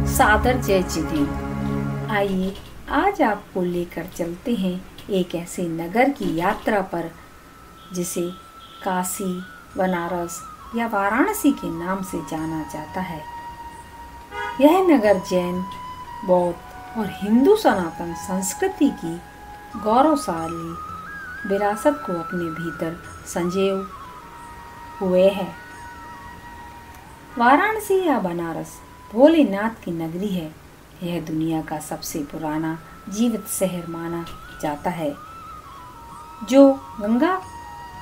सादर जय जिनेंद्र। आइए आज आपको लेकर चलते हैं एक ऐसे नगर की यात्रा पर जिसे काशी, बनारस या वाराणसी के नाम से जाना जाता है। यह नगर जैन, बौद्ध और हिंदू सनातन संस्कृति की गौरवशाली विरासत को अपने भीतर संजोए हुए है। वाराणसी या बनारस भोलेनाथ की नगरी है। यह दुनिया का सबसे पुराना जीवित शहर माना जाता है, जो गंगा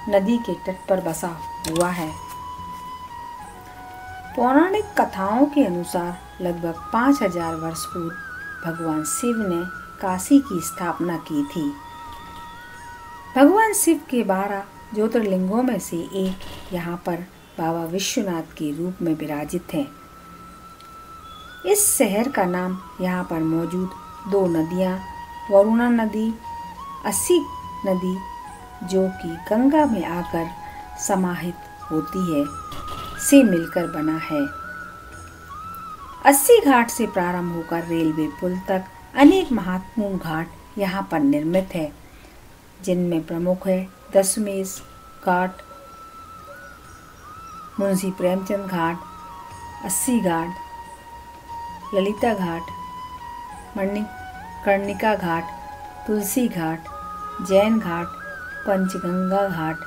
नदी के तट पर बसा हुआ है। पौराणिक कथाओं के अनुसार लगभग 5000 वर्ष पूर्व भगवान शिव ने काशी की स्थापना की थी। भगवान शिव के 12 ज्योतिर्लिंगों में से एक यहाँ पर बाबा विश्वनाथ के रूप में विराजित हैं। इस शहर का नाम यहाँ पर मौजूद 2 नदियाँ, वरुणा नदी, अस्सी नदी, जो कि गंगा में आकर समाहित होती है, से मिलकर बना है। अस्सी घाट से प्रारंभ होकर रेलवे पुल तक अनेक महत्वपूर्ण घाट यहाँ पर निर्मित है, जिनमें प्रमुख है दशमेश घाट, मुंशी प्रेमचंद घाट, अस्सी घाट, ललिता घाट, मणिकर्णिका घाट, तुलसी घाट, जैन घाट, पंचगंगा घाट,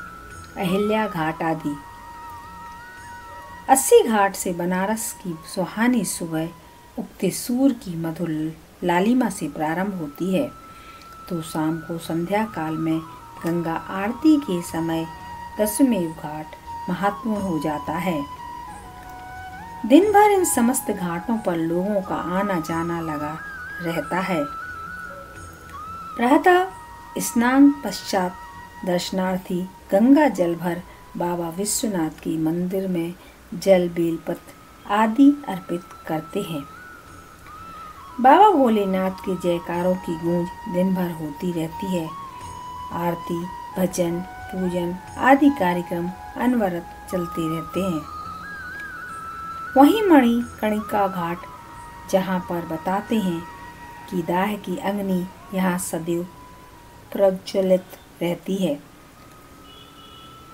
अहिल्या घाट आदि। अस्सी घाट से बनारस की सुहानी सुबह उगते सूर्य की मधुर लालिमा से प्रारंभ होती है, तो शाम को संध्या काल में गंगा आरती के समय दशमेव घाट महत्वपूर्ण हो जाता है। दिन भर इन समस्त घाटों पर लोगों का आना जाना लगा रहता है। प्रातः स्नान पश्चात दर्शनार्थी गंगा जल भर बाबा विश्वनाथ की मंदिर में जल, बेलपत्र आदि अर्पित करते हैं। बाबा भोलेनाथ के जयकारों की गूंज दिन भर होती रहती है। आरती, भजन, पूजन आदि कार्यक्रम अनवरत चलते रहते हैं। वहीं मणिकर्णिका घाट, जहाँ पर बताते हैं कि दाह की अग्नि यहाँ सदैव प्रज्वलित रहती है।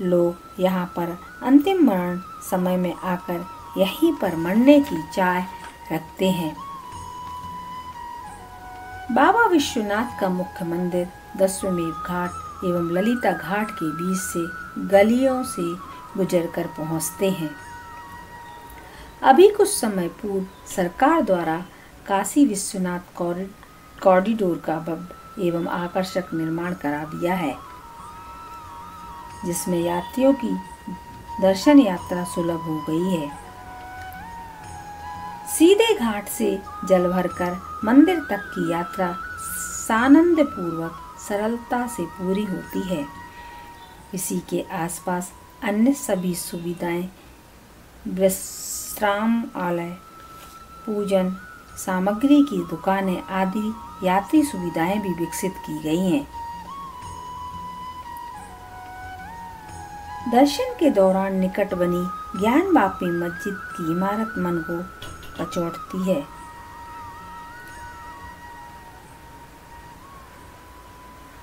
लोग यहाँ पर अंतिम मरण समय में आकर यहीं पर मरने की चाह रखते हैं। बाबा विश्वनाथ का मुख्य मंदिर दशमेव घाट एवं ललिता घाट के बीच से गलियों से गुजरकर पहुँचते हैं। अभी कुछ समय पूर्व सरकार द्वारा काशी विश्वनाथ कॉरिडोर का भव्य एवं आकर्षक निर्माण करा दिया है, जिसमें यात्रियों की दर्शन यात्रा सुलभ हो गई है। सीधे घाट से जल भरकर मंदिर तक की यात्रा सानंद पूर्वक सरलता से पूरी होती है। इसी के आसपास अन्य सभी सुविधाएं, विश्रामालय, पूजन सामग्री की दुकानें आदि यात्री सुविधाएं भी विकसित की गई हैं। दर्शन के दौरान निकट बनी ज्ञानवापी मस्जिद की इमारत मन को कचोटती है।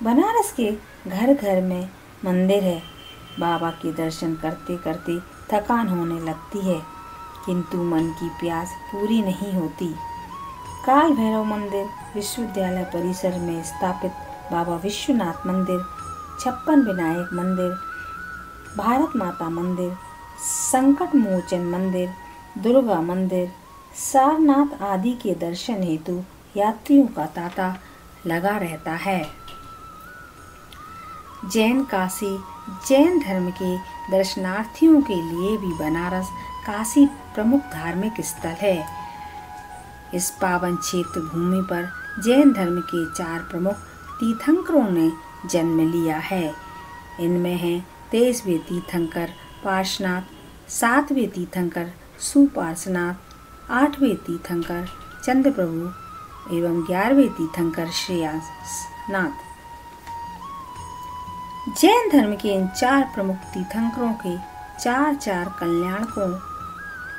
बनारस के घर घर में मंदिर है। बाबा के दर्शन करते करते थकान होने लगती है, किंतु मन की प्यास पूरी नहीं होती। काल भैरव मंदिर, विश्वविद्यालय परिसर में स्थापित बाबा विश्वनाथ मंदिर, 56 विनायक मंदिर, भारत माता मंदिर, संकट मोचन मंदिर, दुर्गा मंदिर, सारनाथ आदि के दर्शन हेतु यात्रियों का तांता लगा रहता है। जैन काशी, जैन धर्म के दर्शनार्थियों के लिए भी बनारस काशी प्रमुख धार्मिक स्थल है। इस पावन क्षेत्र भूमि पर जैन धर्म के 4 प्रमुख तीर्थंकरों ने जन्म लिया है। इनमें हैं 23वें तीर्थंकर पार्श्वनाथ, 7वें तीर्थंकर सुपार्श्वनाथ, 8वें तीर्थंकर चंद्रप्रभु एवं 11वें तीर्थंकर श्रेयांसनाथ। जैन धर्म के इन 4 प्रमुख तीर्थंकरों के 4 कल्याणकों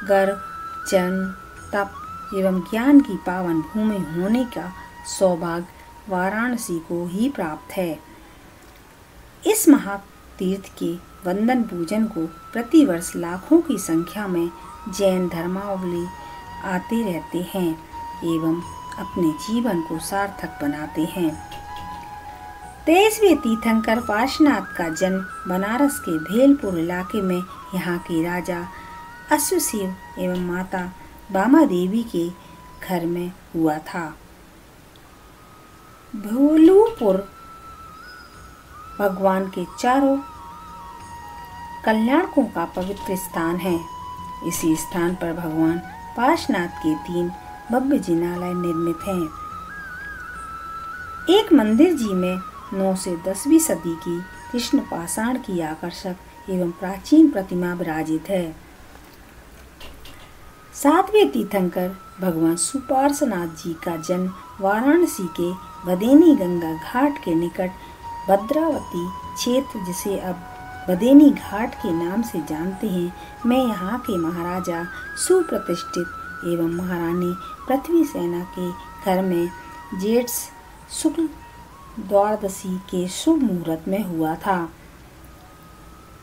गर्भ, जन्म, तप एवं ज्ञान की पावन भूमि होने का सौभाग्य वाराणसी को ही प्राप्त है। इस महातीर्थ के वंदन पूजन को प्रतिवर्ष लाखों की संख्या में जैन धर्मावलंबी आते रहते हैं एवं अपने जीवन को सार्थक बनाते हैं। 23वें तीर्थंकर पार्श्वनाथ का जन्म बनारस के भेलपुर इलाके में यहाँ के राजा अश्वसेन एवं माता बामा देवी के घर में हुआ था। भेलपुर भगवान के चारों कल्याणकों का पवित्र स्थान है। इसी स्थान पर भगवान पार्श्वनाथ के 3 भव्य जिनालय निर्मित हैं। एक मंदिर जी में 9 से 10वीं सदी की कृष्ण पाषाण की आकर्षक एवं प्राचीन प्रतिमा विराजित है। 7वें तीर्थंकर भगवान सुपार्श्वनाथ जी का जन्म वाराणसी के बदेनी गंगा घाट के निकट भद्रावती क्षेत्र, जिसे अब बदेनी घाट के नाम से जानते हैं, में यहाँ के महाराजा सुप्रतिष्ठित एवं महारानी पृथ्वी सेना के घर में जेठ शुक्ल द्वादशी के शुभ मुहूर्त में हुआ था।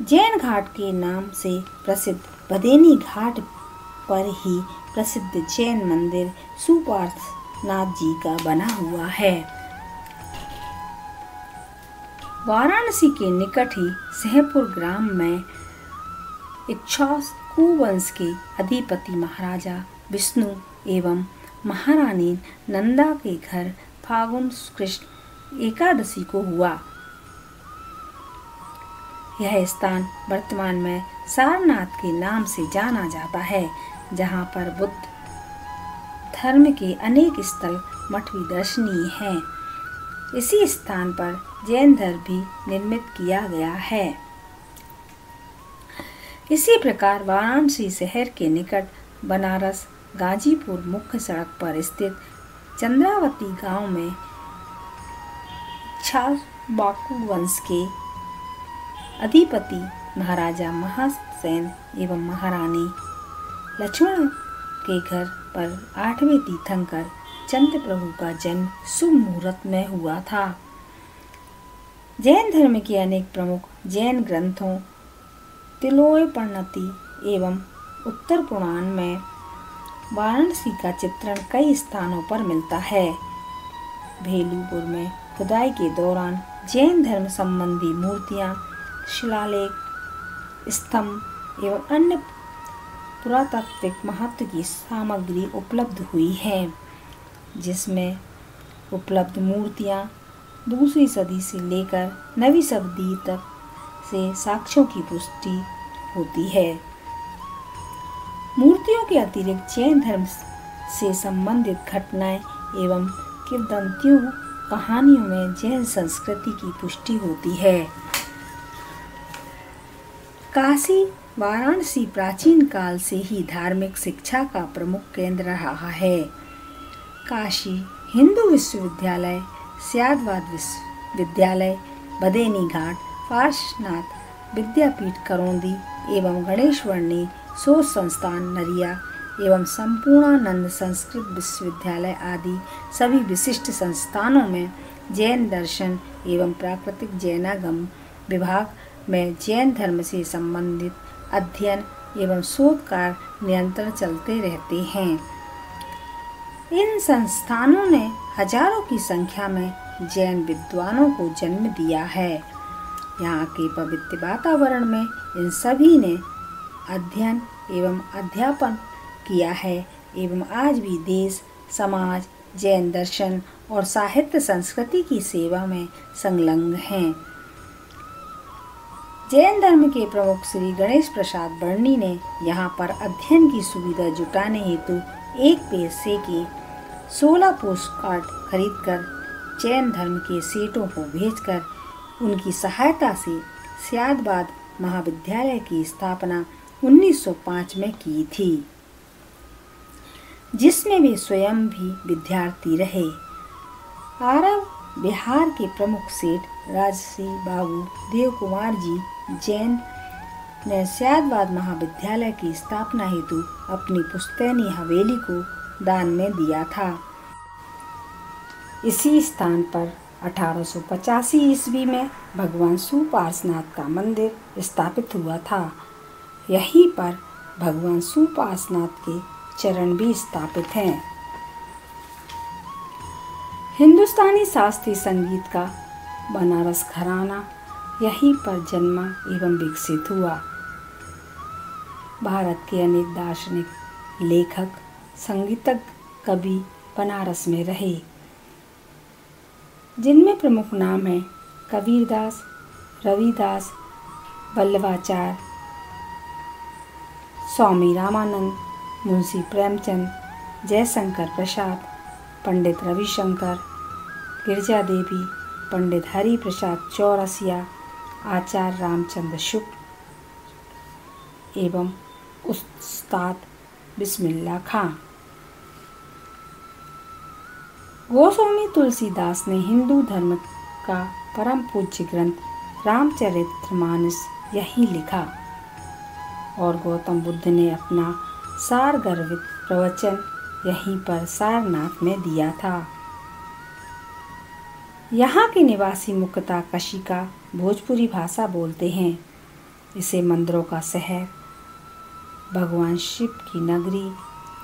जैन घाट के नाम से प्रसिद्ध बदेनी घाट पर ही प्रसिद्ध जैन मंदिर सुपार्श्वनाथ जी का बना हुआ है। वाराणसी के निकट ही सहपुर ग्राम में इक्ष्वाकु वंश के अधिपति महाराजा विष्णु एवं महारानी नंदा के घर फागुन कृष्ण एकादशी को हुआ। यह स्थान वर्तमान में सारनाथ के नाम से जाना जाता है, जहाँ पर बुद्ध धर्म के अनेक स्थल मठ भी दर्शनीय हैं। इसी स्थान पर जैन धर्म भी निर्मित किया गया है। इसी प्रकार वाराणसी शहर के निकट बनारस गाजीपुर मुख्य सड़क पर स्थित चंद्रावती गांव में इक्ष्वाकु वंश के अधिपति महाराजा महासेन एवं महारानी लक्ष्मण के घर पर 8वें तीर्थंकर चंद्र प्रभु का जन्म शुभ मुहूर्त में हुआ था। जैन धर्म के अनेक प्रमुख जैन ग्रंथों तिलोत्पन्नति एवं उत्तर पुराण में वाराणसी का चित्रण कई स्थानों पर मिलता है। भेलपुर में खुदाई के दौरान जैन धर्म संबंधी मूर्तियां, शिलालेख, स्तंभ एवं अन्य पुरातात्विक महत्व की सामग्री उपलब्ध हुई है, जिसमें उपलब्ध मूर्तियां 2वीं सदी से लेकर 9वीं सदी तक से साक्ष्यों की पुष्टि होती है। मूर्तियों के अतिरिक्त जैन धर्म से संबंधित घटनाएं एवं किंवदंतियों कहानियों में जैन संस्कृति की पुष्टि होती है। काशी वाराणसी प्राचीन काल से ही धार्मिक शिक्षा का प्रमुख केंद्र रहा है। काशी हिंदू विश्वविद्यालय, स्यादवाद विश्वविद्यालय, बदेनी घाट, पार्श्वनाथ विद्यापीठ करौंदी एवं गणेशवर्णी शोध संस्थान नरिया एवं संपूर्णानंद संस्कृत विश्वविद्यालय आदि सभी विशिष्ट संस्थानों में जैन दर्शन एवं प्राकृतिक जैनागम विभाग में जैन धर्म से संबंधित अध्ययन एवं शोध कार्य निरंतर चलते रहते हैं। इन संस्थानों ने हजारों की संख्या में जैन विद्वानों को जन्म दिया है। यहाँ के पवित्र वातावरण में इन सभी ने अध्ययन एवं अध्यापन किया है एवं आज भी देश, समाज, जैन दर्शन और साहित्य संस्कृति की सेवा में संलग्न हैं। जैन धर्म के प्रमुख श्री गणेश प्रसाद वर्णी ने यहाँ पर अध्ययन की सुविधा जुटाने हेतु एक पैसे के 16 पोस्टकार्ड खरीदकर जैन धर्म के सेठों को भेजकर उनकी सहायता से स्यादवाद महाविद्यालय की स्थापना 1905 में की थी, जिसमें वे स्वयं भी विद्यार्थी रहे। आरव बिहार के प्रमुख सेठ राजसी बाबू देव कुमार जी जैन ने स्यादवाद महाविद्यालय की स्थापना हेतु अपनी पुश्तैनी हवेली को दान में दिया था। इसी स्थान पर 1885 ईस्वी में भगवान सुपार्श्वनाथ का मंदिर स्थापित हुआ था। यहीं पर भगवान सुपार्श्वनाथ के चरण भी स्थापित हैं। हिंदुस्तानी शास्त्रीय संगीत का बनारस घराना यहीं पर जन्मा एवं विकसित हुआ। भारत के अनेक दार्शनिक, लेखक, संगीतज्ञ, कवि बनारस में रहे, जिनमें प्रमुख नाम हैं कबीरदास, रविदास, वल्लभाचार्य, स्वामी रामानंद, मुंशी प्रेमचंद, जयशंकर प्रसाद, पंडित रविशंकर, गिरजा देवी, पंडित हरि प्रसाद चौरसिया, आचार्य रामचंद्र शुक्ल एवं उस्ताद बिस्मिल्लाह खां। गोस्वामी तुलसीदास ने हिंदू धर्म का परम पूज्य ग्रंथ रामचरितमानस यहीं लिखा और गौतम बुद्ध ने अपना सार गर्भित प्रवचन यहीं पर सारनाथ में दिया था। यहाँ के निवासी मुख्यतः कशिका भोजपुरी भाषा बोलते हैं। इसे मंदिरों का शहर, भगवान शिव की नगरी,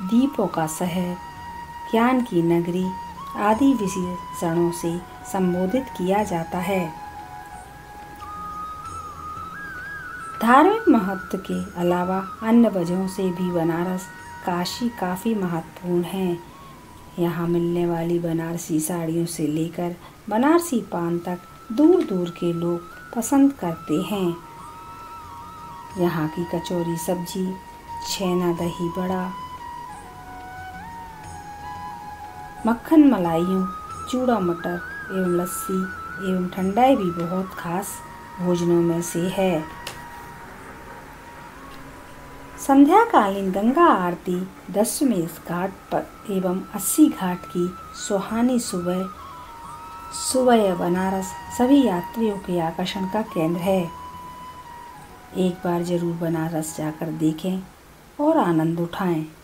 दीपों का शहर, ज्ञान की नगरी आदि विशेषणों से संबोधित किया जाता है। धार्मिक महत्व के अलावा अन्य वजहों से भी बनारस काशी काफ़ी महत्वपूर्ण है। यहाँ मिलने वाली बनारसी साड़ियों से लेकर बनारसी पान तक दूर दूर के लोग पसंद करते हैं। यहाँ की कचौरी सब्जी, छेना दही बड़ा, मक्खन मलाइयों, चूड़ा मटर एवं लस्सी एवं ठंडाई भी बहुत खास भोजनों में से है। संध्याकालीन गंगा आरती दशमेश घाट पर एवं 80 घाट की सुहानी सुबह बनारस सभी यात्रियों के आकर्षण का केंद्र है। एक बार जरूर बनारस जाकर देखें और आनंद उठाएं।